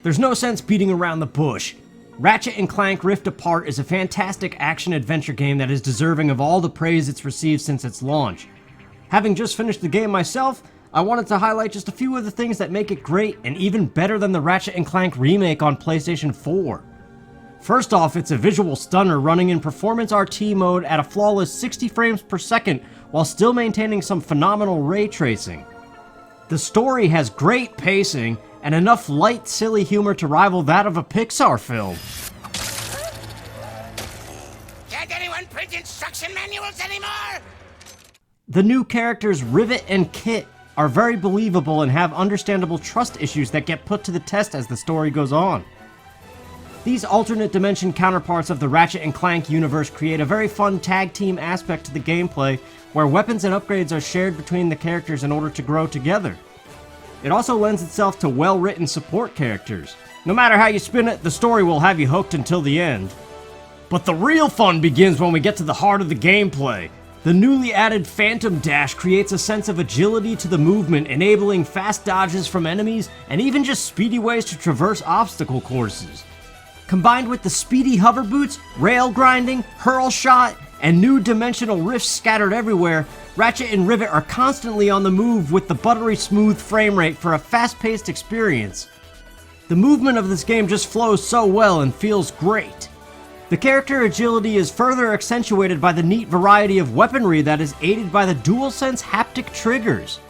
There's no sense beating around the bush. Ratchet & Clank Rift Apart is a fantastic action-adventure game that is deserving of all the praise it's received since its launch. Having just finished the game myself, I wanted to highlight just a few of the things that make it great and even better than the Ratchet & Clank remake on PlayStation 4. First off, it's a visual stunner running in Performance RT mode at a flawless 60 frames per second while still maintaining some phenomenal ray tracing. The story has great pacing and enough light, silly humor to rival that of a Pixar film. Can't anyone print instruction manuals anymore? The new characters Rivet and Kit are very believable and have understandable trust issues that get put to the test as the story goes on. These alternate dimension counterparts of the Ratchet & Clank universe create a very fun tag team aspect to the gameplay, where weapons and upgrades are shared between the characters in order to grow together. It also lends itself to well-written support characters. No matter how you spin it, the story will have you hooked until the end. But the real fun begins when we get to the heart of the gameplay. The newly added Phantom Dash creates a sense of agility to the movement, enabling fast dodges from enemies and even just speedy ways to traverse obstacle courses. Combined with the speedy hover boots, rail grinding, hurl shot, and new dimensional rifts scattered everywhere, Ratchet and Rivet are constantly on the move with the buttery smooth frame rate for a fast-paced experience. The movement of this game just flows so well and feels great. The character agility is further accentuated by the neat variety of weaponry that is aided by the DualSense haptic triggers.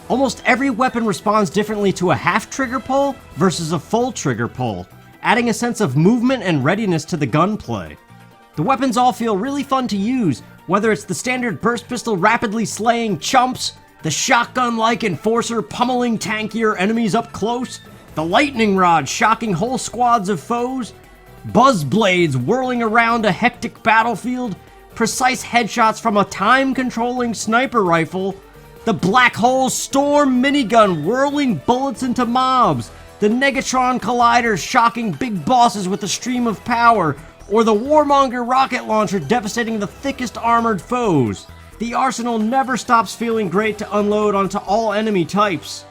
Almost every weapon responds differently to a half trigger pull versus a full trigger pull, adding a sense of movement and readiness to the gunplay. The weapons all feel really fun to use, whether it's the standard burst pistol rapidly slaying chumps, the shotgun-like enforcer pummeling tankier enemies up close, the lightning rod shocking whole squads of foes, buzz blades whirling around a hectic battlefield, precise headshots from a time-controlling sniper rifle, the black hole storm minigun whirling bullets into mobs, the Negatron Collider shocking big bosses with a stream of power, or the Warmonger rocket launcher devastating the thickest armored foes. The arsenal never stops feeling great to unload onto all enemy types.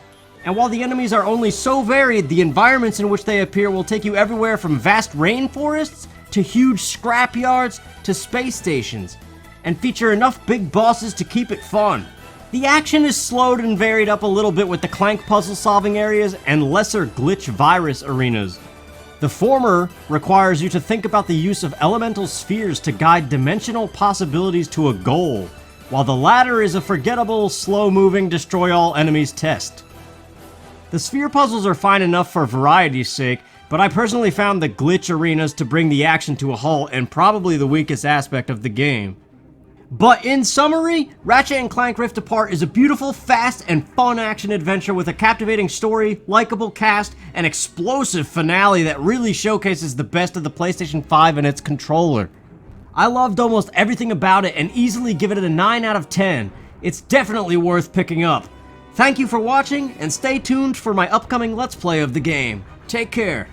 And while the enemies are only so varied, the environments in which they appear will take you everywhere from vast rainforests to huge scrapyards to space stations, and feature enough big bosses to keep it fun. The action is slowed and varied up a little bit with the Clank puzzle-solving areas and lesser glitch virus arenas. The former requires you to think about the use of elemental spheres to guide dimensional possibilities to a goal, while the latter is a forgettable, slow-moving, destroy-all-enemies test. The sphere puzzles are fine enough for variety's sake, but I personally found the glitch arenas to bring the action to a halt and probably the weakest aspect of the game. But in summary, Ratchet & Clank Rift Apart is a beautiful, fast, and fun action-adventure with a captivating story, likable cast, and explosive finale that really showcases the best of the PlayStation 5 and its controller. I loved almost everything about it and easily give it a 9 out of 10. It's definitely worth picking up. Thank you for watching, and stay tuned for my upcoming Let's Play of the game. Take care.